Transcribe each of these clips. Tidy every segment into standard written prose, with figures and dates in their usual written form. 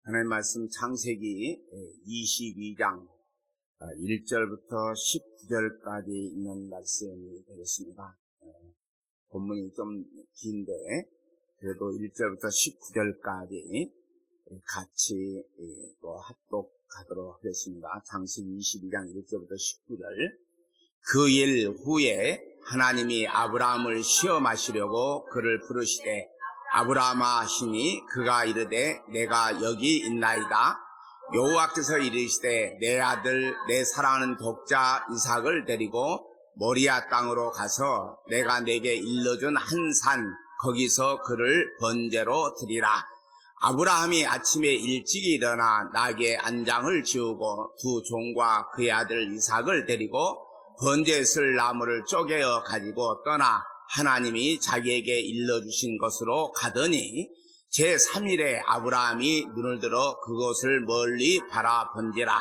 하나님 말씀 창세기 22장 1절부터 19절까지 있는 말씀이 되겠습니다. 본문이 좀 긴데 그래도 1절부터 19절까지 같이 또 합독하도록 하겠습니다. 창세기 22장 1절부터 19절. 그 일 후에 하나님이 아브라함을 시험하시려고 그를 부르시되 아브라함아 하시니 그가 이르되 내가 여기 있나이다. 여호와께서 이르시되 내 아들 내 사랑하는 독자 이삭을 데리고 모리아 땅으로 가서 내가 내게 일러준 한 산 거기서 그를 번제로 드리라. 아브라함이 아침에 일찍이 일어나 나귀의 안장을 지우고 두 종과 그의 아들 이삭을 데리고 번제에 쓸 나무를 쪼개어 가지고 떠나 하나님이 자기에게 일러주신 것으로 가더니 제3일에 아브라함이 눈을 들어 그것을 멀리 바라본지라.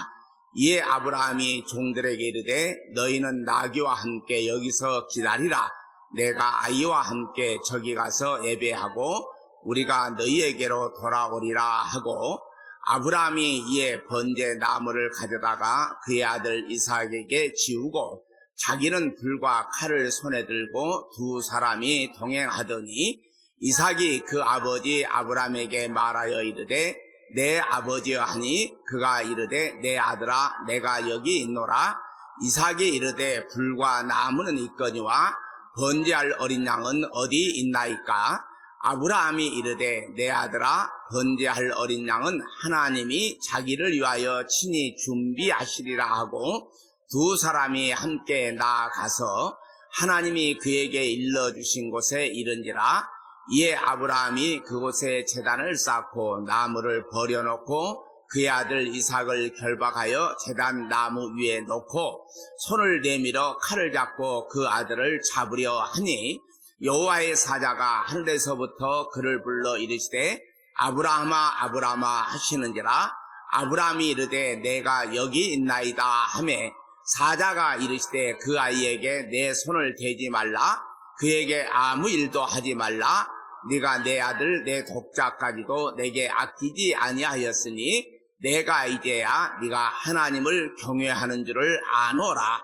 이에 아브라함이 종들에게 이르되 너희는 나귀와 함께 여기서 기다리라. 내가 아이와 함께 저기 가서 예배하고 우리가 너희에게로 돌아오리라 하고, 아브라함이 이에 번제 나무를 가져다가 그의 아들 이삭에게 지우고 자기는 불과 칼을 손에 들고 두 사람이 동행하더니 이삭이 그 아버지 아브라함에게 말하여 이르되 내 아버지여 하니 그가 이르되 내 아들아 내가 여기 있노라. 이삭이 이르되 불과 나무는 있거니와 번제할 어린 양은 어디 있나이까? 아브라함이 이르되 내 아들아 번제할 어린 양은 하나님이 자기를 위하여 친히 준비하시리라 하고, 두 사람이 함께 나아가서 하나님이 그에게 일러주신 곳에 이른지라. 이에 아브라함이 그곳에 제단을 쌓고 나무를 버려놓고 그의 아들 이삭을 결박하여 제단 나무 위에 놓고 손을 내밀어 칼을 잡고 그 아들을 잡으려 하니, 여호와의 사자가 하늘에서부터 그를 불러 이르시되 아브라함아 아브라함아 하시는지라. 아브라함이 이르되 내가 여기 있나이다 하매 사자가 이르시되 그 아이에게 내 손을 대지 말라. 그에게 아무 일도 하지 말라. 네가 내 아들 내 독자까지도 내게 아끼지 아니하였으니 내가 이제야 네가 하나님을 경외하는 줄을 아노라.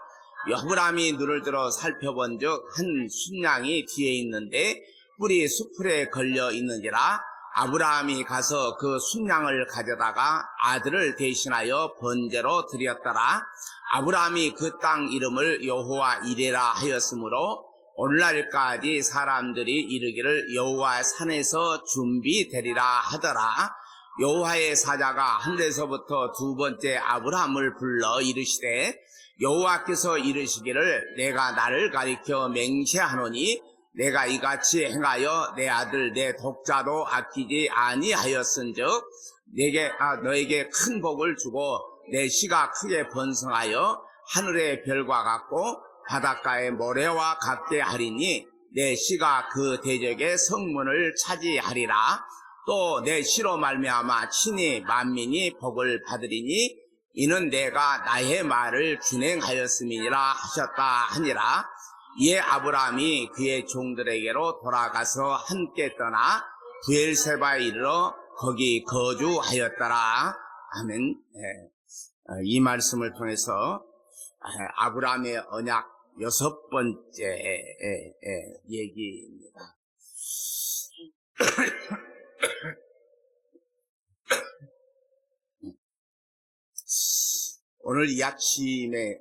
아브라함이 눈을 들어 살펴본즉 한 순양이 뒤에 있는데 뿔이 수풀에 걸려 있는지라. 아브라함이 가서 그 순양을 가져다가 아들을 대신하여 번제로 드렸더라. 아브라함이 그 땅 이름을 여호와 이레라 하였으므로 오늘날까지 사람들이 이르기를 여호와 산에서 준비되리라 하더라. 여호와의 사자가 하늘에서부터 두 번째 아브라함을 불러 이르시되 여호와께서 이르시기를 내가 나를 가리켜 맹세하노니 내가 이같이 행하여 내 아들 내 독자도 아끼지 아니하였은즉 너에게 큰 복을 주고 내 씨가 크게 번성하여 하늘의 별과 같고 바닷가의 모래와 같게 하리니 내 씨가 그 대적의 성문을 차지하리라. 또 내 씨로 말미암아 친히 만민이 복을 받으리니 이는 내가 나의 말을 준행하였음이니라 하셨다 하니라. 이에 아브라함이 그의 종들에게로 돌아가서 함께 떠나 부엘세바에 이르러 거기 거주하였더라. 아멘. 이 말씀을 통해서 아브라함의 언약 6번째 얘기입니다. 오늘 이 아침에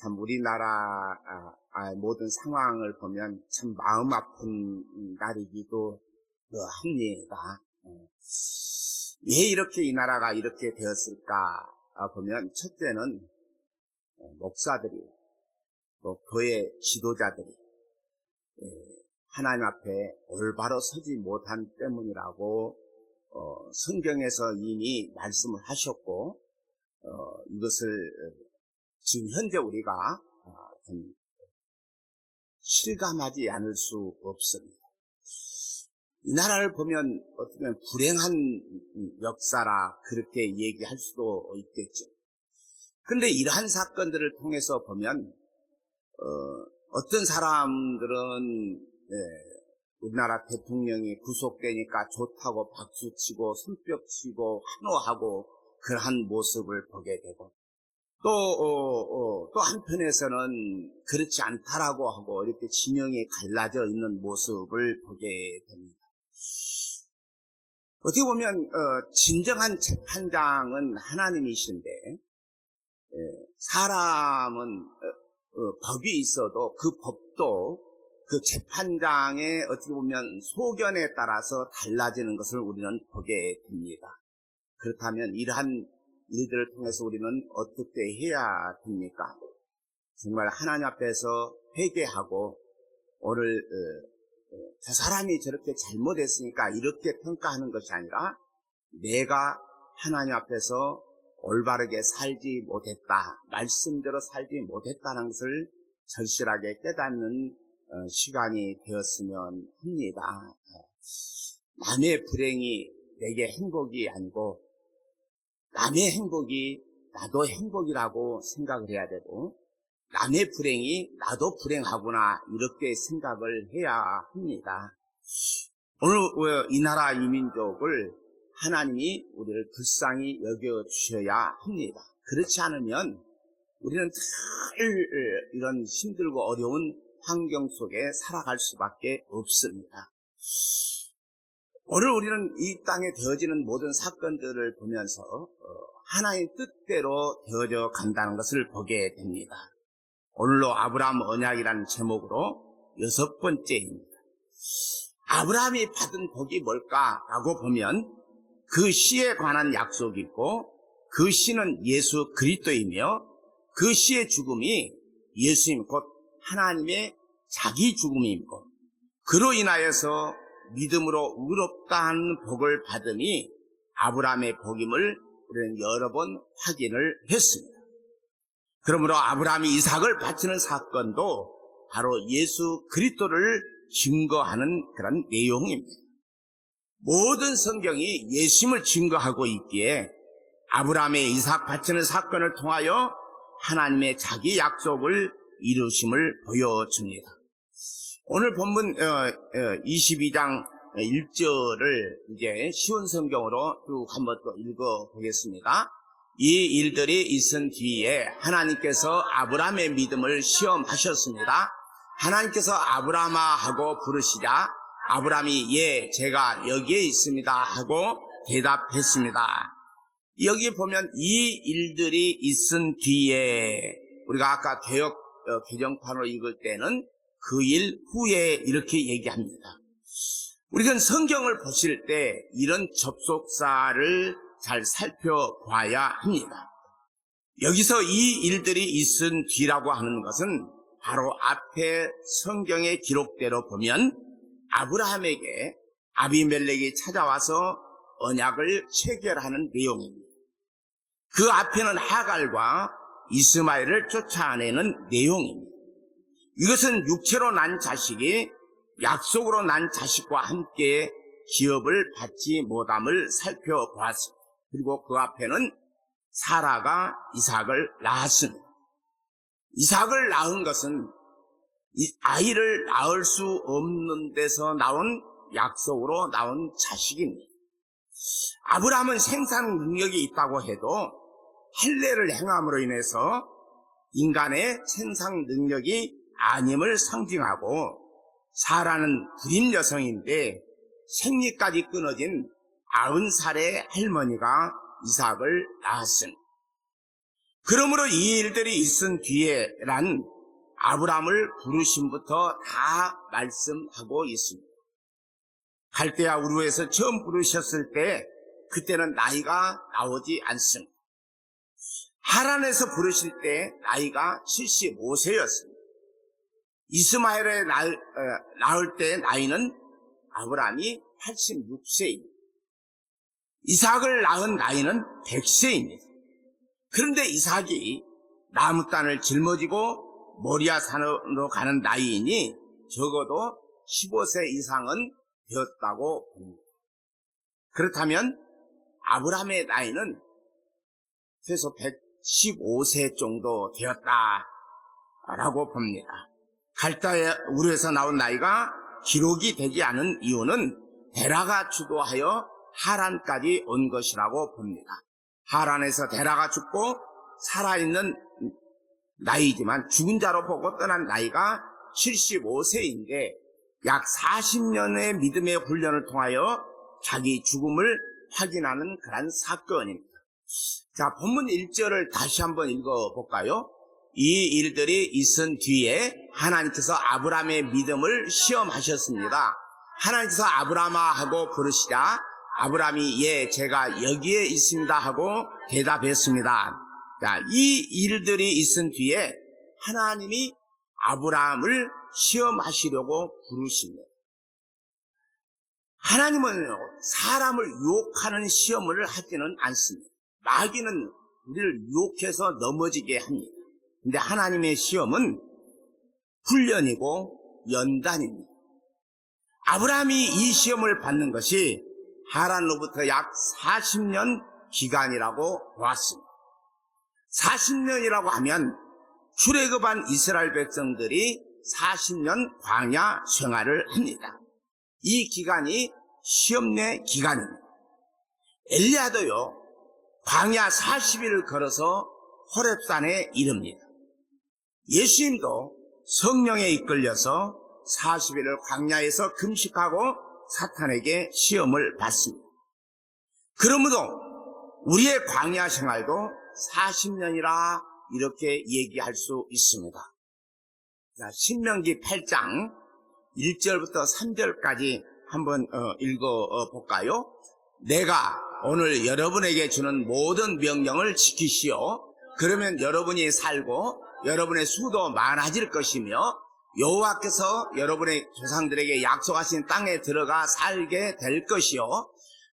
참 우리나라 모든 상황을 보면 참 마음 아픈 날이기도 합니다. 왜 이렇게 이 나라가 이렇게 되었을까 보면, 첫째는 목사들이 또 교회 지도자들이 하나님 앞에 올바로 서지 못한 때문이라고 성경에서 이미 말씀을 하셨고, 이것을 지금 현재 우리가 좀 실감하지 않을 수 없습니다. 이 나라를 보면 어떻게 보면 불행한 역사라 그렇게 얘기할 수도 있겠죠. 그런데 이러한 사건들을 통해서 보면 어떤 사람들은 우리나라 대통령이 구속되니까 좋다고 박수치고 손뼉치고 환호하고 그러한 모습을 보게 되고 또 한편에서는 그렇지 않다라고 하고 이렇게 진영이 갈라져 있는 모습을 보게 됩니다. 어떻게 보면 진정한 재판장은 하나님이신데 사람은 법이 있어도 그 법도 그 재판장의 어떻게 보면 소견에 따라서 달라지는 것을 우리는 보게 됩니다. 그렇다면 이러한 일들을 통해서 우리는 어떻게 해야 됩니까? 정말 하나님 앞에서 회개하고 오늘 저 사람이 저렇게 잘못했으니까 이렇게 평가하는 것이 아니라 내가 하나님 앞에서 올바르게 살지 못했다, 말씀대로 살지 못했다는 것을 절실하게 깨닫는 시간이 되었으면 합니다. 남의 불행이 내게 행복이 아니고 남의 행복이 나도 행복이라고 생각을 해야 되고 남의 불행이 나도 불행하구나 이렇게 생각을 해야 합니다. 오늘 이 나라 이 민족을 하나님이 우리를 불쌍히 여겨주셔야 합니다. 그렇지 않으면 우리는 늘 이런 힘들고 어려운 환경 속에 살아갈 수밖에 없습니다. 오늘 우리는 이 땅에 되어지는 모든 사건들을 보면서 하나님 뜻대로 되어져 간다는 것을 보게 됩니다. 오늘로 아브라함 언약이라는 제목으로 6번째입니다. 아브라함이 받은 복이 뭘까라고 보면 그 씨에 관한 약속이 있고 그 씨는 예수 그리스도이며 그 씨의 죽음이 예수님 곧 하나님의 자기 죽음이고 그로 인하여서 믿음으로 의롭다는 복을 받으니 아브라함의 복임을 우리는 여러 번 확인을 했습니다. 그러므로 아브라함이 이삭을 바치는 사건도 바로 예수 그리스도를 증거하는 그런 내용입니다. 모든 성경이 예수님을 증거하고 있기에 아브라함의 이삭 바치는 사건을 통하여 하나님의 자기 약속을 이루심을 보여줍니다. 오늘 본문 22장 1절을 이제 쉬운 성경으로 쭉 한번 또 읽어보겠습니다. 이 일들이 있은 뒤에 하나님께서 아브라함의 믿음을 시험하셨습니다. 하나님께서 아브라함아 하고 부르시자 아브라함이 예 제가 여기에 있습니다 하고 대답했습니다. 여기 보면 이 일들이 있은 뒤에 우리가 아까 개역 개정판으로 읽을 때는 그 일 후에 이렇게 얘기합니다. 우리가 성경을 보실 때 이런 접속사를 잘 살펴봐야 합니다. 여기서 이 일들이 있은 뒤라고 하는 것은 바로 앞에 성경의 기록대로 보면 아브라함에게 아비멜렉이 찾아와서 언약을 체결하는 내용입니다. 그 앞에는 하갈과 이스마엘을 쫓아내는 내용입니다. 이것은 육체로 난 자식이 약속으로 난 자식과 함께 기업을 받지 못함을 살펴보았습니다. 그리고 그 앞에는 사라가 이삭을 낳았습니다. 이삭을 낳은 것은 이 아이를 낳을 수 없는 데서 나온 약속으로 나온 자식입니다. 아브라함은 생산 능력이 있다고 해도 할례를 행함으로 인해서 인간의 생산 능력이 아님을 상징하고 사라는 불임 여성인데 생리까지 끊어진 90살의 할머니가 이삭을 낳았습니다. 그러므로 이 일들이 있은 뒤에란 아브라함을 부르심부터 다 말씀하고 있습니다. 갈대아 우르에서 처음 부르셨을 때 그때는 나이가 나오지 않습니다. 하란에서 부르실 때 나이가 75세였습니다. 이스마엘을 낳을 때 나이는 아브라함이 86세입니다. 이삭을 낳은 나이는 100세입니다. 그런데 이삭이 나무단을 짊어지고 모리아 산으로 가는 나이이니 적어도 15세 이상은 되었다고 봅니다. 그렇다면 아브라함의 나이는 최소 115세 정도 되었다라고 봅니다. 갈대아 우르에서 나온 나이가 기록이 되지 않은 이유는 데라가 주도하여 하란까지 온 것이라고 봅니다. 하란에서 데라가 죽고 살아있는 나이지만 죽은 자로 보고 떠난 나이가 75세인데 약 40년의 믿음의 훈련을 통하여 자기 죽음을 확인하는 그런 사건입니다. 자, 본문 1절을 다시 한번 읽어볼까요? 이 일들이 있은 뒤에 하나님께서 아브라함의 믿음을 시험하셨습니다. 하나님께서 아브라함아 하고 부르시자 아브라함이 예, 제가 여기에 있습니다 하고 대답했습니다. 자, 이 일들이 있은 뒤에 하나님이 아브라함을 시험하시려고 부르십니다. 하나님은 사람을 유혹하는 시험을 하지는 않습니다. 마귀는 우리를 유혹해서 넘어지게 합니다. 근데 하나님의 시험은 훈련이고 연단입니다. 아브라함이 이 시험을 받는 것이 하란으로부터 약 40년 기간이라고 보았습니다. 40년이라고 하면 출애굽한 이스라엘 백성들이 40년 광야 생활을 합니다. 이 기간이 시험 내 기간입니다. 엘리야도요, 광야 40일을 걸어서 호렙산에 이릅니다. 예수님도 성령에 이끌려서 40일을 광야에서 금식하고 사탄에게 시험을 받습니다. 그러므로 우리의 광야 생활도 40년이라 이렇게 얘기할 수 있습니다. 자, 신명기 8장 1절부터 3절까지 한번 읽어볼까요? 내가 오늘 여러분에게 주는 모든 명령을 지키시오. 그러면 여러분이 살고 여러분의 수도 많아질 것이며 여호와께서 여러분의 조상들에게 약속하신 땅에 들어가 살게 될 것이요.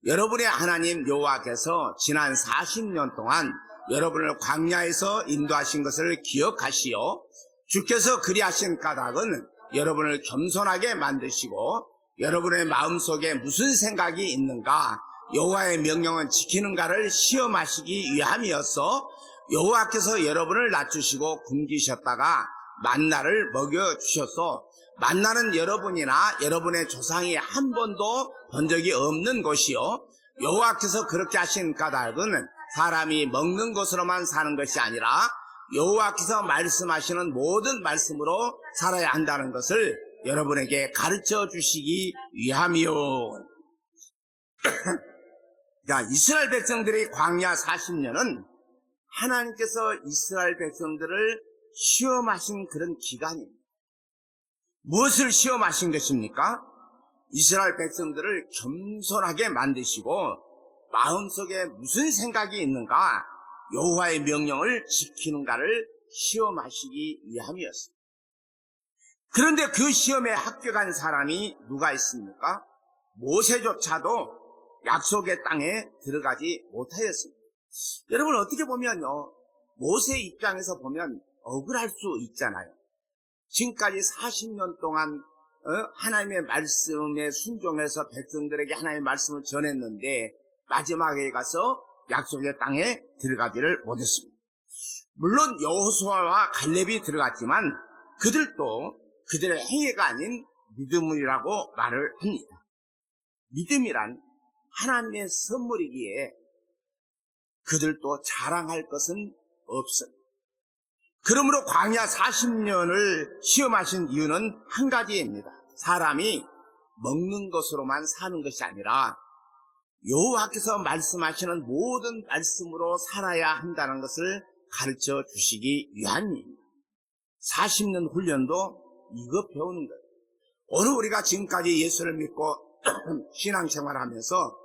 여러분의 하나님 여호와께서 지난 40년 동안 여러분을 광야에서 인도하신 것을 기억하시오. 주께서 그리하신 까닭은 여러분을 겸손하게 만드시고 여러분의 마음속에 무슨 생각이 있는가, 여호와의 명령은 지키는가를 시험하시기 위함이었어. 여호와께서 여러분을 낮추시고 굶기셨다가 만나를 먹여주셔서 만나는 여러분이나 여러분의 조상이 한 번도 본 적이 없는 것이요. 여호와께서 그렇게 하신 까닭은 사람이 먹는 것으로만 사는 것이 아니라 여호와께서 말씀하시는 모든 말씀으로 살아야 한다는 것을 여러분에게 가르쳐 주시기 위함이요. 자, 이스라엘 백성들의 광야 40년은 하나님께서 이스라엘 백성들을 시험하신 그런 기간입니다. 무엇을 시험하신 것입니까? 이스라엘 백성들을 겸손하게 만드시고 마음속에 무슨 생각이 있는가, 여호와의 명령을 지키는가를 시험하시기 위함이었습니다. 그런데 그 시험에 합격한 사람이 누가 있습니까? 모세조차도 약속의 땅에 들어가지 못하였습니다. 여러분, 어떻게 보면요, 모세 입장에서 보면 억울할 수 있잖아요. 지금까지 40년 동안 하나님의 말씀에 순종해서 백성들에게 하나님의 말씀을 전했는데 마지막에 가서 약속의 땅에 들어가지를 못했습니다. 물론 여호수아와 갈렙이 들어갔지만 그들도 그들의 행위가 아닌 믿음이라고 말을 합니다. 믿음이란 하나님의 선물이기에 그들도 자랑할 것은 없습니다. 그러므로 광야 40년을 시험하신 이유는 한 가지입니다. 사람이 먹는 것으로만 사는 것이 아니라 여호와께서 말씀하시는 모든 말씀으로 살아야 한다는 것을 가르쳐 주시기 위함입니다. 40년 훈련도 이거 배우는 거예요. 오늘 우리가 지금까지 예수를 믿고 신앙생활하면서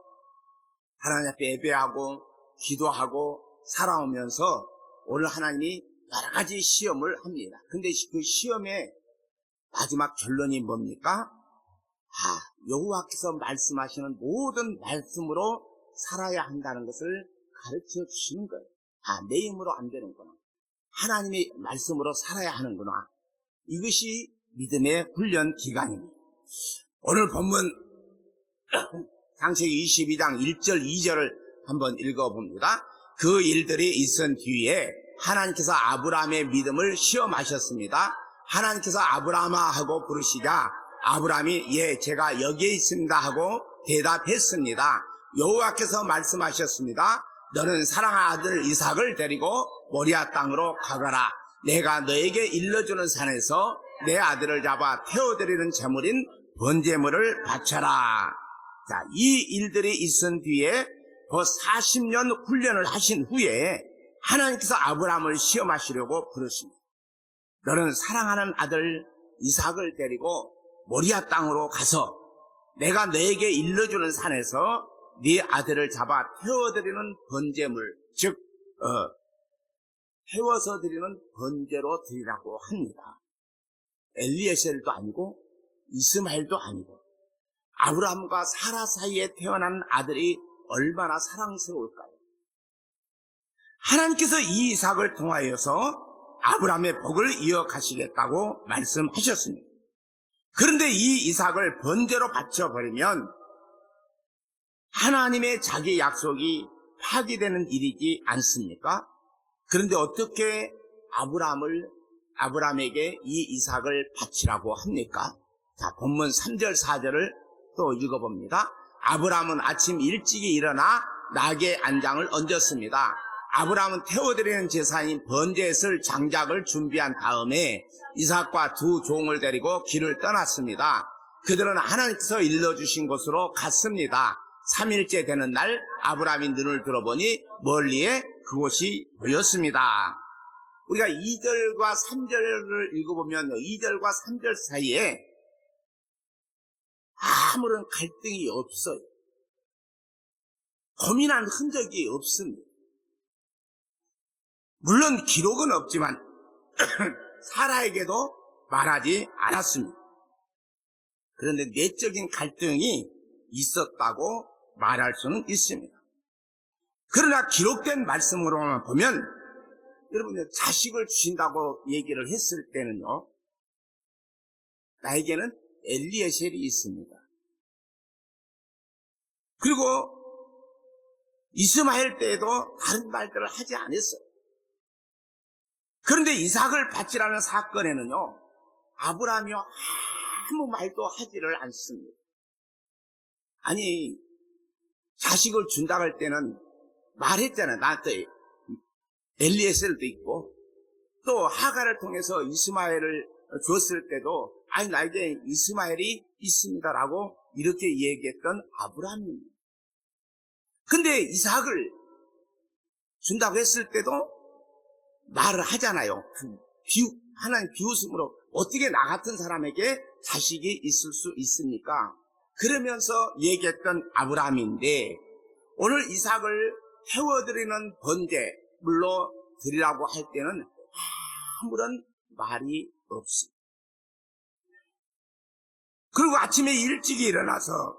하나님 앞에 예배하고 기도하고 살아오면서 오늘 하나님이 여러 가지 시험을 합니다. 근데 그 시험의 마지막 결론이 뭡니까? 여호와께서 말씀하시는 모든 말씀으로 살아야 한다는 것을 가르쳐 주시는 거예요. 내 힘으로 안 되는구나. 하나님의 말씀으로 살아야 하는구나. 이것이 믿음의 훈련 기간입니다. 오늘 본문 창세기 22장 1절 2절을 한번 읽어봅니다. 그 일들이 있은 뒤에 하나님께서 아브라함의 믿음을 시험하셨습니다. 하나님께서 아브라함아 하고 부르시자 아브라함이 예, 제가 여기에 있습니다 하고 대답했습니다. 여호와께서 말씀하셨습니다. 너는 사랑하는 아들 이삭을 데리고 모리아 땅으로 가거라. 내가 너에게 일러주는 산에서 내 아들을 잡아 태워드리는 제물인 번제물을 바쳐라. 자, 이 일들이 있은 뒤에 그 40년 훈련을 하신 후에 하나님께서 아브라함을 시험하시려고 부르십니다. 너는 사랑하는 아들 이삭을 데리고 모리아 땅으로 가서 내가 너에게 일러주는 산에서 네 아들을 잡아 태워드리는 번제물, 즉 태워서 드리는 번제로 드리라고 합니다. 엘리에셀도 아니고 이스마엘도 아니고 아브라함과 사라 사이에 태어난 아들이 얼마나 사랑스러울까요? 하나님께서 이 이삭을 통하여서 아브라함의 복을 이어가시겠다고 말씀하셨습니다. 그런데 이 이삭을 번제로 바쳐버리면 하나님의 자기 약속이 파기되는 일이지 않습니까? 그런데 어떻게 아브라함에게 이 이삭을 바치라고 합니까? 자, 본문 3절 4절을 또 읽어봅니다. 아브라함은 아침 일찍이 일어나 낙의 안장을 얹었습니다. 아브라함은 태워드리는 제사인 번제에 쓸 장작을 준비한 다음에 이삭과 두 종을 데리고 길을 떠났습니다. 그들은 하나님께서 일러주신 곳으로 갔습니다. 3일째 되는 날 아브라함이 눈을 들어보니 멀리에 그곳이 보였습니다. 우리가 2절과 3절을 읽어보면 2절과 3절 사이에 아무런 갈등이 없어요. 고민한 흔적이 없습니다. 물론 기록은 없지만 사라에게도 말하지 않았습니다. 그런데 내적인 갈등이 있었다고 말할 수는 있습니다. 그러나 기록된 말씀으로만 보면 여러분 자식을 주신다고 얘기를 했을 때는요, 나에게는 엘리에셀이 있습니다. 그리고 이스마엘 때에도 다른 말들을 하지 않았어요. 그런데 이삭을 바치라는 사건에는요, 아브라함이 아무 말도 하지를 않습니다. 아니, 자식을 준다고 할 때는 말했잖아요. 나한테 엘리에셀도 있고, 또 하가를 통해서 이스마엘을 줬을 때도 아니 나에게 이스마엘이 있습니다라고 이렇게 얘기했던 아브라함입니다. 근데 이삭을 준다고 했을 때도 말을 하잖아요. 하나님 비웃음으로 어떻게 나 같은 사람에게 자식이 있을 수 있습니까? 그러면서 얘기했던 아브라함인데 오늘 이삭을 태워드리는 번제물로 드리라고 할 때는 아무런 말이 없습니다. 그리고 아침에 일찍이 일어나서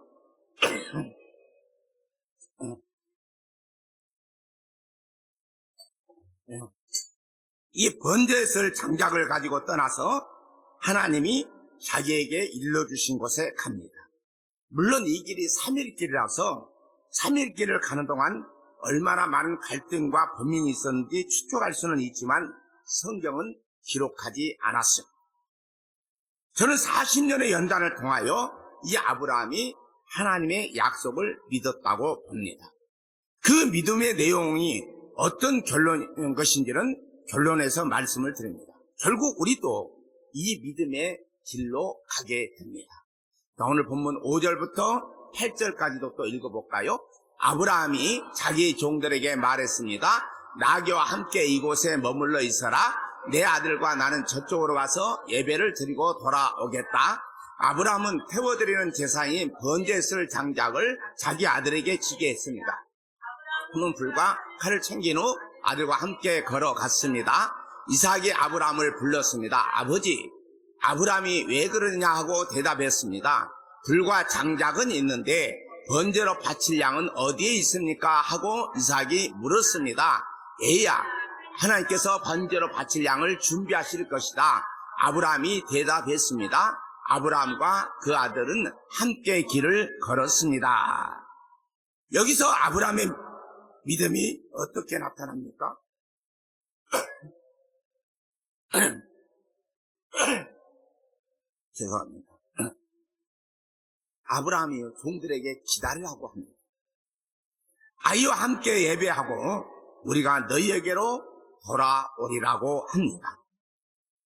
이 번제에 쓸 장작을 가지고 떠나서 하나님이 자기에게 일러주신 곳에 갑니다. 물론 이 길이 3일 길이라서 3일 길을 가는 동안 얼마나 많은 갈등과 범인이 있었는지 추측할 수는 있지만 성경은 기록하지 않았습니다. 저는 40년의 연단을 통하여 이 아브라함이 하나님의 약속을 믿었다고 봅니다. 그 믿음의 내용이 어떤 결론인 것인지는 결론에서 말씀을 드립니다. 결국 우리도 이 믿음의 길로 가게 됩니다. 오늘 본문 5절부터 8절까지도 또 읽어볼까요? 아브라함이 자기 종들에게 말했습니다. 나귀와 함께 이곳에 머물러 있어라. 내 아들과 나는 저쪽으로 가서 예배를 드리고 돌아오겠다. 아브라함은 태워드리는 제사인 번제에 쓸 장작을 자기 아들에게 지게 했습니다. 그는 불과 칼을 챙긴 후 아들과 함께 걸어갔습니다. 이삭이 아브라함을 불렀습니다. 아버지, 아브라함이 왜 그러냐 하고 대답했습니다. 불과 장작은 있는데 번제로 바칠 양은 어디에 있습니까? 하고 이삭이 물었습니다. 얘야, 하나님께서 번제로 바칠 양을 준비하실 것이다. 아브라함이 대답했습니다. 아브라함과 그 아들은 함께 길을 걸었습니다. 여기서 아브라함의 믿음이 어떻게 나타납니까? 죄송합니다. 아브라함이 종들에게 기다리라고 합니다. 아이와 함께 예배하고 우리가 너희에게로 돌아오리라고 합니다.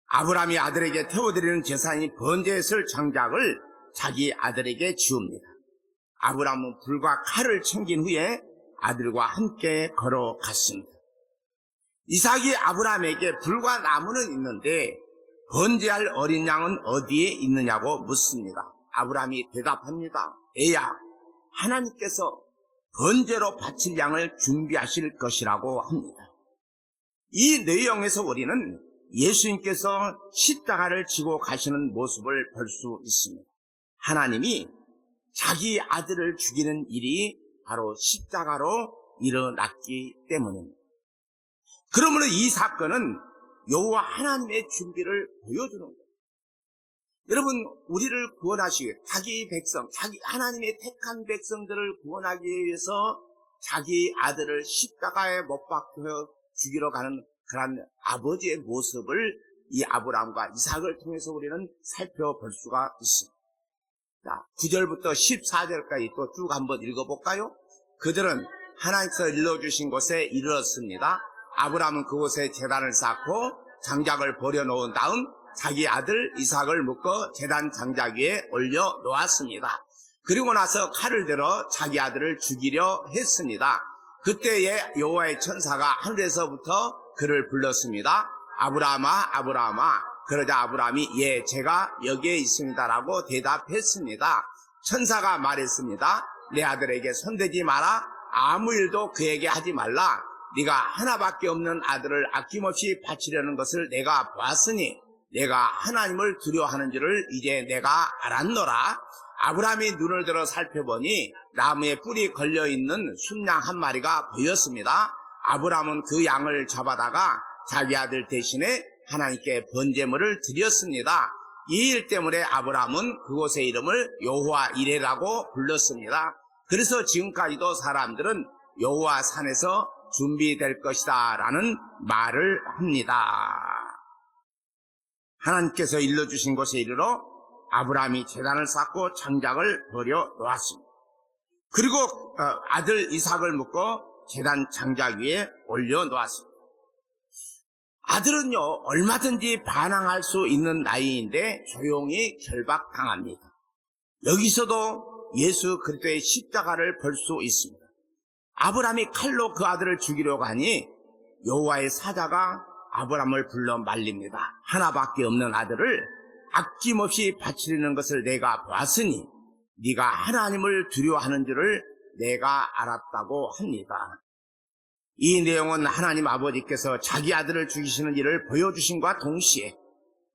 아브라함이 아들에게 태워드리는 제사인 번제했을 장작을 자기 아들에게 지웁니다. 아브라함은 불과 칼을 챙긴 후에 아들과 함께 걸어갔습니다. 이삭이 아브라함에게 불과 나무는 있는데 번제할 어린 양은 어디에 있느냐고 묻습니다. 아브라함이 대답합니다. 애야, 하나님께서 번제로 바칠 양을 준비하실 것이라고 합니다. 이 내용에서 우리는 예수님께서 십자가를 지고 가시는 모습을 볼 수 있습니다. 하나님이 자기 아들을 죽이는 일이 바로 십자가로 일어났기 때문입니다. 그러므로 이 사건은 여호와 하나님의 준비를 보여주는 거예요. 여러분, 우리를 구원하시기 위해 자기 백성, 하나님의 택한 백성들을 구원하기 위해서 자기 아들을 십자가에 못 박혀 죽이러 가는 그런 아버지의 모습을 이 아브라함과 이삭을 통해서 우리는 살펴볼 수가 있습니다. 자, 9절부터 14절까지 또 쭉 한번 읽어볼까요? 그들은 하나님께서 일러주신 곳에 이르렀습니다. 아브라함은 그곳에 제단을 쌓고 장작을 버려놓은 다음 자기 아들 이삭을 묶어 제단 장작 위에 올려놓았습니다. 그리고 나서 칼을 들어 자기 아들을 죽이려 했습니다. 그때에 여호와의 천사가 하늘에서부터 그를 불렀습니다. 아브라함아, 아브라함아. 그러자 아브라함이 예, 제가 여기에 있습니다라고 대답했습니다. 천사가 말했습니다. 내 아들에게 손대지 마라. 아무 일도 그에게 하지 말라. 네가 하나밖에 없는 아들을 아낌없이 바치려는 것을 내가 보았으니 내가 하나님을 두려워하는 줄을 이제 내가 알았노라. 아브라함이 눈을 들어 살펴보니 나무에 뿔이 걸려있는 순양 한 마리가 보였습니다. 아브라함은 그 양을 잡아다가 자기 아들 대신에 하나님께 번제물을 드렸습니다. 이 일 때문에 아브라함은 그곳의 이름을 여호와 이레라고 불렀습니다. 그래서 지금까지도 사람들은 여호와 산에서 준비될 것이다 라는 말을 합니다. 하나님께서 일러주신 곳에 이르러 아브라함이 제단을 쌓고 장작을 버려 놓았습니다. 그리고 아들 이삭을 묶어 제단 장작 위에 올려 놓았습니다. 아들은요, 얼마든지 반항할 수 있는 나이인데 조용히 결박당합니다. 여기서도 예수 그리스도의 십자가를 볼 수 있습니다. 아브라함이 칼로 그 아들을 죽이려고 하니 여호와의 사자가 아브라함을 불러 말립니다. 하나밖에 없는 아들을 아낌없이 바치려는 것을 내가 보았으니 네가 하나님을 두려워하는 줄을 내가 알았다고 합니다. 이 내용은 하나님 아버지께서 자기 아들을 죽이시는 일을 보여주심과 동시에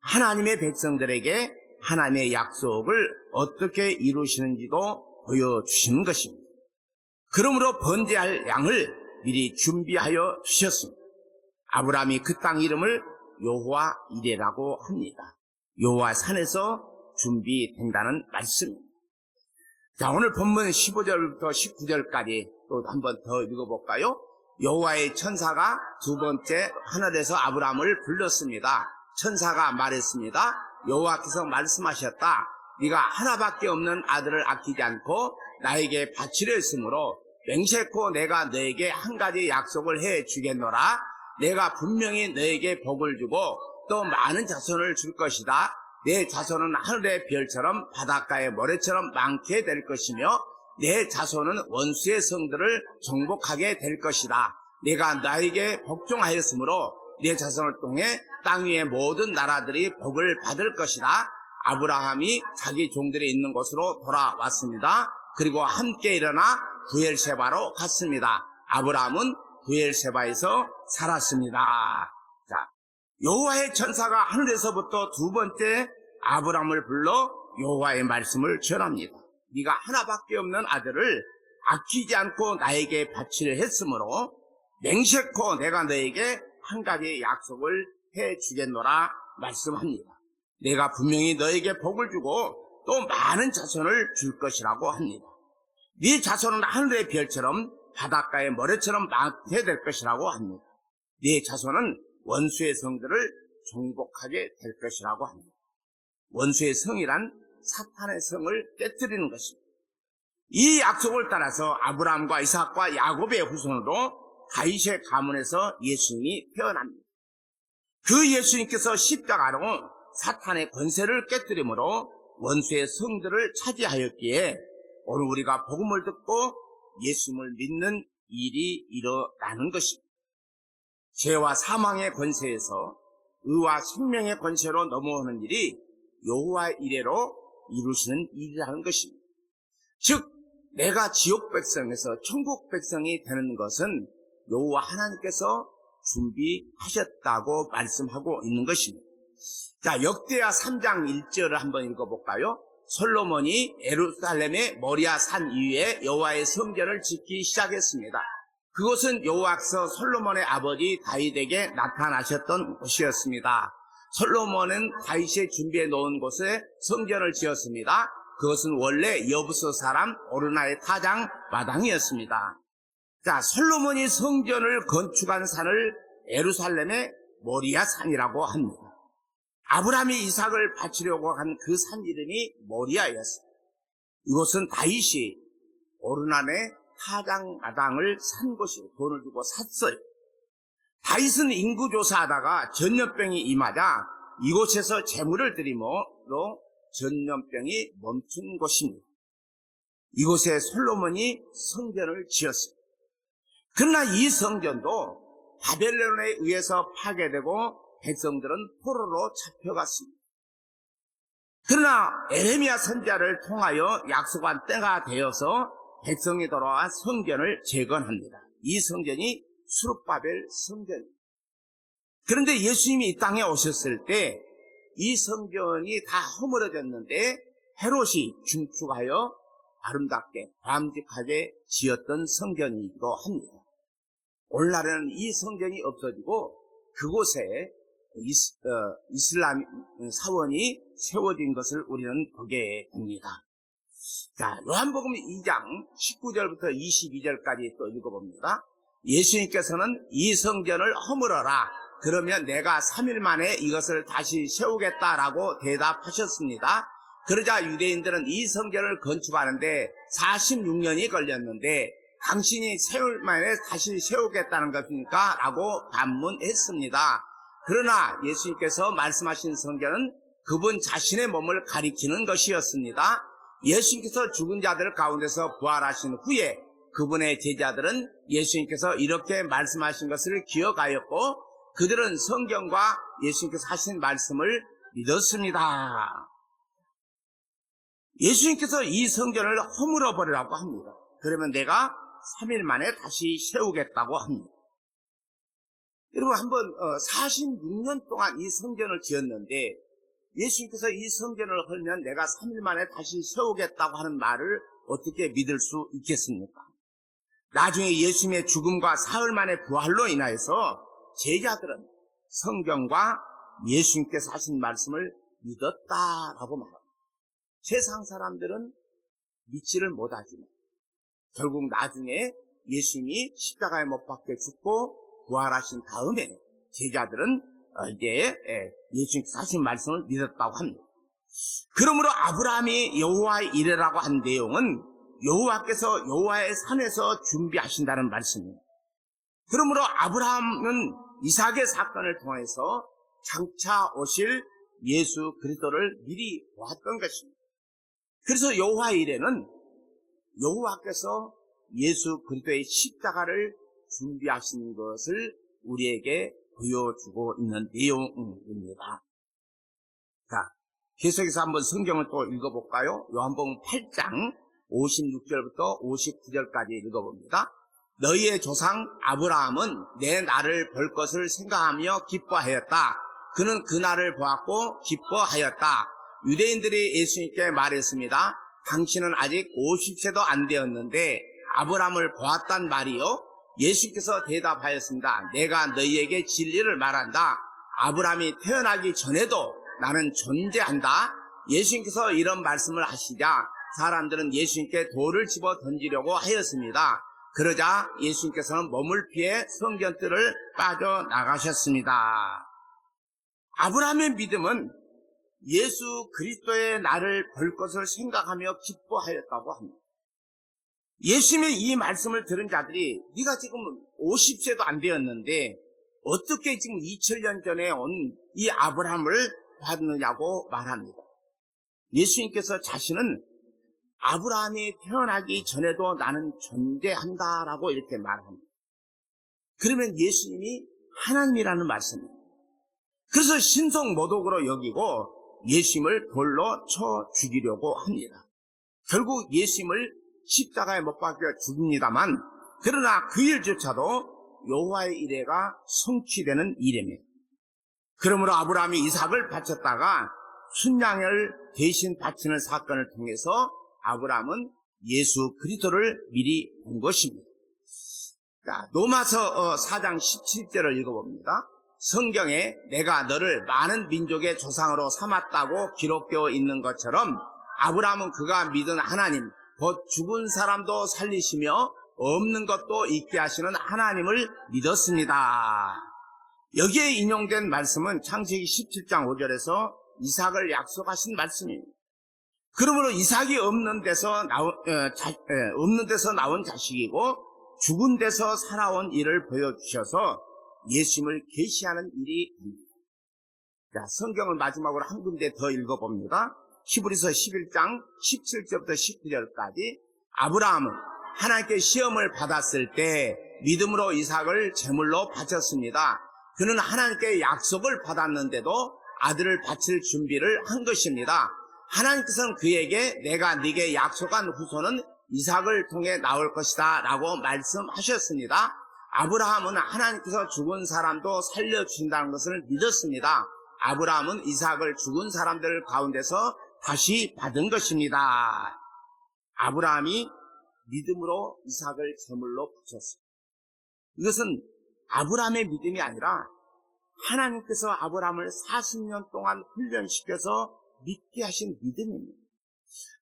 하나님의 백성들에게 하나님의 약속을 어떻게 이루시는지도 보여주시는 것입니다. 그러므로 번제할 양을 미리 준비하여 주셨습니다. 아브라함이 그 땅 이름을 여호와 이레라고 합니다. 여호와 산에서 준비된다는 말씀입니다. 자, 오늘 본문 15절부터 19절까지 또 한 번 더 읽어볼까요? 여호와의 천사가 두 번째 하늘에서 아브라함을 불렀습니다. 천사가 말했습니다. 여호와께서 말씀하셨다. 네가 하나밖에 없는 아들을 아끼지 않고 나에게 바치려 했으므로 맹세코 내가 너에게 한 가지 약속을 해 주겠노라. 내가 분명히 너에게 복을 주고 또 많은 자손을 줄 것이다. 내 자손은 하늘의 별처럼 바닷가의 모래처럼 많게 될 것이며 내 자손은 원수의 성들을 정복하게 될 것이다. 내가 나에게 복종하였으므로 내 자손을 통해 땅 위의 모든 나라들이 복을 받을 것이다. 아브라함이 자기 종들이 있는 곳으로 돌아왔습니다. 그리고 함께 일어나 부엘세바로 갔습니다. 아브라함은 부엘세바에서 살았습니다. 자, 여호와의 천사가 하늘에서부터 두 번째 아브라함을 불러 여호와의 말씀을 전합니다. 네가 하나밖에 없는 아들을 아끼지 않고 나에게 바치려 했으므로 맹세코 내가 너에게 한 가지 약속을 해 주겠노라 말씀합니다. 내가 분명히 너에게 복을 주고 또 많은 자손을 줄 것이라고 합니다. 네 자손은 하늘의 별처럼 바닷가의 모래처럼 많게 될 것이라고 합니다. 네 자손은 원수의 성들을 정복하게 될 것이라고 합니다. 원수의 성이란 사탄의 성을 깨뜨리는 것입니다. 이 약속을 따라서 아브라함과 이삭과 야곱의 후손으로 다윗의 가문에서 예수님이 태어납니다. 그 예수님께서 십자가로 사탄의 권세를 깨뜨림으로 원수의 성들을 차지하였기에 오늘 우리가 복음을 듣고 예수님을 믿는 일이 일어나는 것입니다. 죄와 사망의 권세에서 의와 생명의 권세로 넘어오는 일이 여호와의 이레로 이루시는 일이라는 것입니다. 즉 내가 지옥 백성에서 천국 백성이 되는 것은 여호와 하나님께서 준비하셨다고 말씀하고 있는 것입니다. 자, 역대하 3장 1절을 한번 읽어볼까요? 솔로몬이 예루살렘의 모리아 산 위에 여호와의 성전을 짓기 시작했습니다. 그곳은 여호와께서 솔로몬의 아버지 다윗에게 나타나셨던 곳이었습니다. 솔로몬은 다윗이 준비해 놓은 곳에 성전을 지었습니다. 그것은 원래 여부스 사람 오르나의 타장 마당이었습니다. 자, 솔로몬이 성전을 건축한 산을 예루살렘의 모리아 산이라고 합니다. 아브라함이 이삭을 바치려고 한 그 산 이름이 모리아였습니다. 이곳은 다윗이 오르난의 타장 마당을 산 곳이에요. 돈을 주고 샀어요. 다윗은 인구조사하다가 전염병이 임하자 이곳에서 제물을 드림으로 전염병이 멈춘 곳입니다. 이곳에 솔로몬이 성전을 지었습니다. 그러나 이 성전도 바벨론에 의해서 파괴되고 백성들은 포로로 잡혀갔습니다. 그러나 에레미야 선지자를 통하여 약속한 때가 되어서 백성이 돌아와 성전을 재건합니다. 이 성전이 수룹바벨 성전입니다. 그런데 예수님이 이 땅에 오셨을 때 이 성전이 다 허물어졌는데 헤롯이 중축하여 아름답게 바람직하게 지었던 성전이기도 합니다. 오늘날에는 이 성전이 없어지고 그곳에 이슬람 사원이 세워진 것을 우리는 보게 됩니다. 자, 요한복음 2장 19절부터 22절까지 또 읽어봅니다. 예수님께서는 이 성전을 허물어라. 그러면 내가 3일 만에 이것을 다시 세우겠다라고 대답하셨습니다. 그러자 유대인들은 이 성전을 건축하는데 46년이 걸렸는데 당신이 3일 만에 다시 세우겠다는 것입니까? 라고 반문했습니다. 그러나 예수님께서 말씀하신 성전은 그분 자신의 몸을 가리키는 것이었습니다. 예수님께서 죽은 자들 가운데서 부활하신 후에 그분의 제자들은 예수님께서 이렇게 말씀하신 것을 기억하였고 그들은 성경과 예수님께서 하신 말씀을 믿었습니다. 예수님께서 이 성전을 허물어 버리라고 합니다. 그러면 내가 3일 만에 다시 세우겠다고 합니다. 여러분 한번 46년 동안 이 성전을 지었는데 예수님께서 이 성전을 헐면 내가 3일 만에 다시 세우겠다고 하는 말을 어떻게 믿을 수 있겠습니까? 나중에 예수님의 죽음과 사흘 만에 부활로 인하여서 제자들은 성경과 예수님께서 하신 말씀을 믿었다라고 말합니다. 세상 사람들은 믿지를 못하지만 결국 나중에 예수님이 십자가에 못 박혀 죽고 부활하신 다음에 제자들은 이제 예수님께서 하신 말씀을 믿었다고 합니다. 그러므로 아브라함이 여호와의 이레라고 한 내용은 여호와께서 여호와의 산에서 준비하신다는 말씀입니다. 그러므로 아브라함은 이삭의 사건을 통해서 장차 오실 예수 그리스도를 미리 보았던 것입니다. 그래서 여호와의 이레는 여호와께서 예수 그리스도의 십자가를 준비하신 것을 우리에게 보여주고 있는 내용입니다. 자, 계속해서 한번 성경을 또 읽어볼까요? 요한복음 8장 56절부터 59절까지 읽어봅니다. 너희의 조상 아브라함은 내 날을 볼 것을 생각하며 기뻐하였다. 그는 그 날을 보았고 기뻐하였다. 유대인들이 예수님께 말했습니다. 당신은 아직 50세도 안 되었는데 아브라함을 보았단 말이요? 예수께서 대답하였습니다. 내가 너희에게 진리를 말한다. 아브라함이 태어나기 전에도 나는 존재한다. 예수님께서 이런 말씀을 하시자 사람들은 예수님께 돌을 집어 던지려고 하였습니다. 그러자 예수님께서는 몸을 피해 성전뜰을 빠져나가셨습니다. 아브라함의 믿음은 예수 그리스도의 날을 볼 것을 생각하며 기뻐하였다고 합니다. 예수님의 이 말씀을 들은 자들이 네가 지금 50세도 안 되었는데 어떻게 지금 2000년 전에 온 이 아브라함을 받느냐고 말합니다. 예수님께서 자신은 아브라함이 태어나기 전에도 나는 존재한다라고 이렇게 말합니다. 그러면 예수님이 하나님이라는 말씀입니다. 그래서 신성모독으로 여기고 예수님을 돌로 쳐 죽이려고 합니다. 결국 예수님을 십자가에 못 박혀 죽입니다만, 그러나 그 일조차도 여호와의 이레가 성취되는 일입니다. 그러므로 아브라함이 이삭을 바쳤다가 순양을 대신 바치는 사건을 통해서 아브라함은 예수 그리스도를 미리 본 것입니다. 자, 로마서 4장 17절을 읽어봅니다. 성경에 내가 너를 많은 민족의 조상으로 삼았다고 기록되어 있는 것처럼 아브라함은 그가 믿은 하나님, 곧 죽은 사람도 살리시며 없는 것도 있게 하시는 하나님을 믿었습니다. 여기에 인용된 말씀은 창세기 17장 5절에서 이삭을 약속하신 말씀입니다. 그러므로 이삭이 없는 데서 나온 자식이고 죽은 데서 살아온 일을 보여주셔서 예수님을 계시하는 일이 됩니다. 자, 성경을 마지막으로 한 군데 더 읽어봅니다. 히브리서 11장 17절부터 19절까지 아브라함은 하나님께 시험을 받았을 때 믿음으로 이삭을 제물로 바쳤습니다. 그는 하나님께 약속을 받았는데도 아들을 바칠 준비를 한 것입니다. 하나님께서는 그에게 내가 네게 약속한 후손은 이삭을 통해 나올 것이다 라고 말씀하셨습니다. 아브라함은 하나님께서 죽은 사람도 살려주신다는 것을 믿었습니다. 아브라함은 이삭을 죽은 사람들 가운데서 다시 받은 것입니다. 아브라함이 믿음으로 이삭을 제물로 바쳤습니다. 이것은 아브라함의 믿음이 아니라 하나님께서 아브라함을 40년 동안 훈련시켜서 믿게 하신 믿음입니다.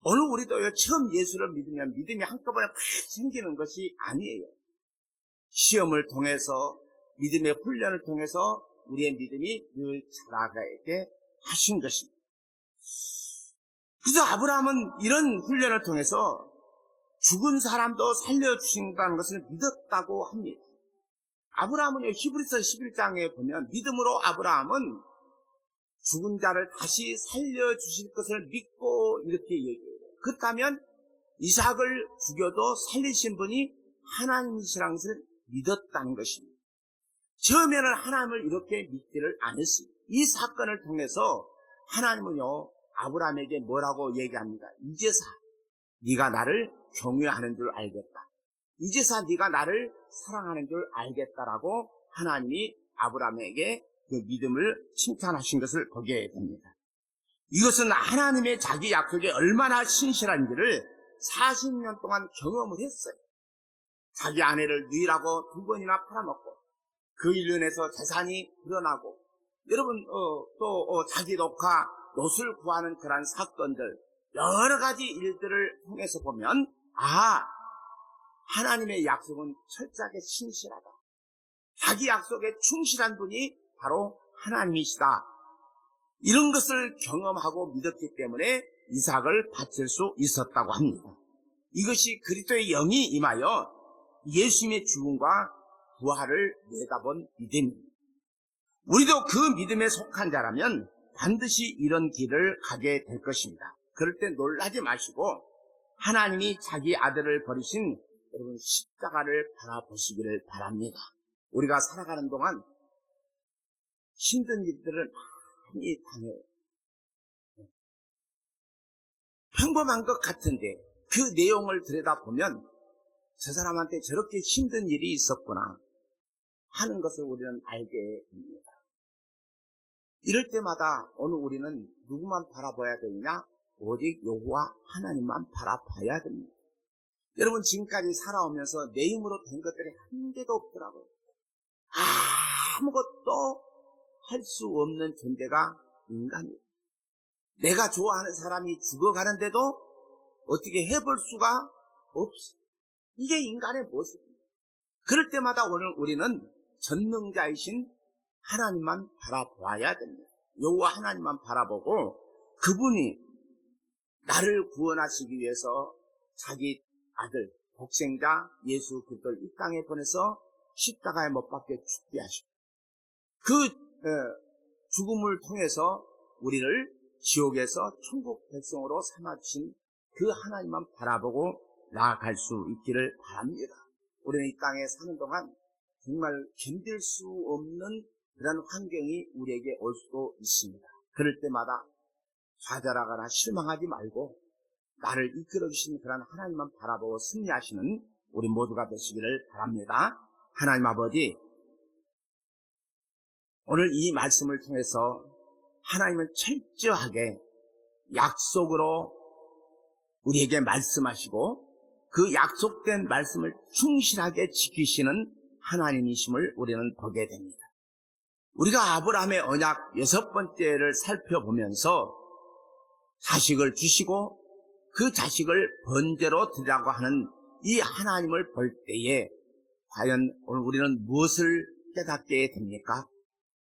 오늘 우리도 처음 예수를 믿으면 믿음이 한꺼번에 팍 생기는 것이 아니에요. 시험을 통해서, 믿음의 훈련을 통해서 우리의 믿음이 늘 자라가게 하신 것입니다. 그래서 아브라함은 이런 훈련을 통해서 죽은 사람도 살려주신다는 것을 믿었다고 합니다. 아브라함은 히브리서 11장에 보면 믿음으로 아브라함은 죽은 자를 다시 살려주실 것을 믿고 이렇게 얘기해요. 그렇다면 이삭을 죽여도 살리신 분이 하나님이시라는 것을 믿었다는 것입니다. 처음에는 하나님을 이렇게 믿지를 않았습니다. 이 사건을 통해서 하나님은요, 아브라함에게 뭐라고 얘기합니다. 이제서 네가 나를 경외하는 줄 알겠다. 이제서 네가 나를 사랑하는 줄 알겠다라고 하나님이 아브라함에게 그 믿음을 칭찬하신 것을 보게 됩니다. 이것은 하나님의 자기 약속에 얼마나 신실한지를 40년 동안 경험을 했어요. 자기 아내를 누이라고 2번이나 팔아먹고 그 일로 인해서 재산이 불어나고, 여러분 또 자기 녹화 롯을 구하는 그런 사건들, 여러 가지 일들을 통해서 보면 하나님의 약속은 철저하게 신실하다. 자기 약속에 충실한 분이 바로 하나님이시다. 이런 것을 경험하고 믿었기 때문에 이삭을 바칠 수 있었다고 합니다. 이것이 그리스도의 영이 임하여 예수님의 죽음과 부활을 내다본 믿음입니다. 우리도 그 믿음에 속한 자라면 반드시 이런 길을 가게 될 것입니다. 그럴 때 놀라지 마시고 하나님이 자기 아들을 버리신 여러분 십자가를 바라보시기를 바랍니다. 우리가 살아가는 동안 힘든 일들을 많이 당해요. 평범한 것 같은데 그 내용을 들여다보면 저 사람한테 저렇게 힘든 일이 있었구나 하는 것을 우리는 알게 됩니다. 이럴 때마다 오늘 우리는 누구만 바라봐야 되느냐? 오직 여호와 하나님만 바라봐야 됩니다. 여러분, 지금까지 살아오면서 내 힘으로 된 것들이 한 개도 없더라고요. 아무것도 할 수 없는 존재가 인간이에요. 내가 좋아하는 사람이 죽어가는데도 어떻게 해볼 수가 없어. 이게 인간의 모습입니다. 그럴 때마다 오늘 우리는 전능자이신 하나님만 바라봐야 됩니다. 여호와 하나님만 바라보고 그분이 나를 구원하시기 위해서 자기 아들, 독생자 예수 그리스도를 이 땅에 보내서 십자가에 못 박혀 죽게 하시고 그 죽음을 통해서 우리를 지옥에서 천국 백성으로 삼아주신 그 하나님만 바라보고 나아갈 수 있기를 바랍니다. 우리는 이 땅에 사는 동안 정말 견딜 수 없는 그런 환경이 우리에게 올 수도 있습니다. 그럴 때마다 좌절하거나 실망하지 말고 나를 이끌어주신 그런 하나님만 바라보고 승리하시는 우리 모두가 되시기를 바랍니다. 하나님 아버지, 오늘 이 말씀을 통해서 하나님은 철저하게 약속으로 우리에게 말씀하시고 그 약속된 말씀을 충실하게 지키시는 하나님이심을 우리는 보게 됩니다. 우리가 아브라함의 언약 6번째를 살펴보면서 자식을 주시고 그 자식을 번제로 드리라고 하는 이 하나님을 볼 때에 과연 오늘 우리는 무엇을 깨닫게 됩니까?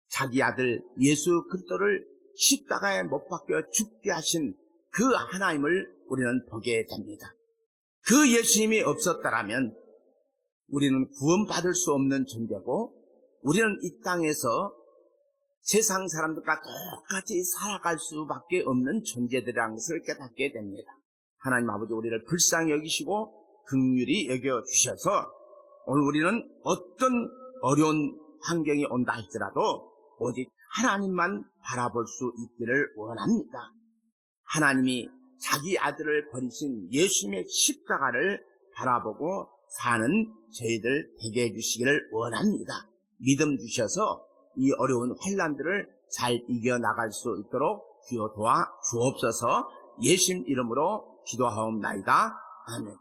자기 아들 예수 그리스도를 십자가에 못 박혀 죽게 하신 그 하나님을 우리는 보게 됩니다. 그 예수님이 없었다라면 우리는 구원받을 수 없는 존재고 우리는 이 땅에서 세상 사람들과 똑같이 살아갈 수밖에 없는 존재들이라는 것을 깨닫게 됩니다. 하나님 아버지, 우리를 불쌍히 여기시고 긍휼히 여겨주셔서 오늘 우리는 어떤 어려운 환경이 온다 할지라도 오직 하나님만 바라볼 수 있기를 원합니다. 하나님이 자기 아들을 버리신 예수님의 십자가를 바라보고 사는 저희들 되게 해주시기를 원합니다. 믿음 주셔서 이 어려운 환난들을 잘 이겨나갈 수 있도록 주여 도와 주옵소서. 예수님 이름으로 기도하옵나이다. 아멘.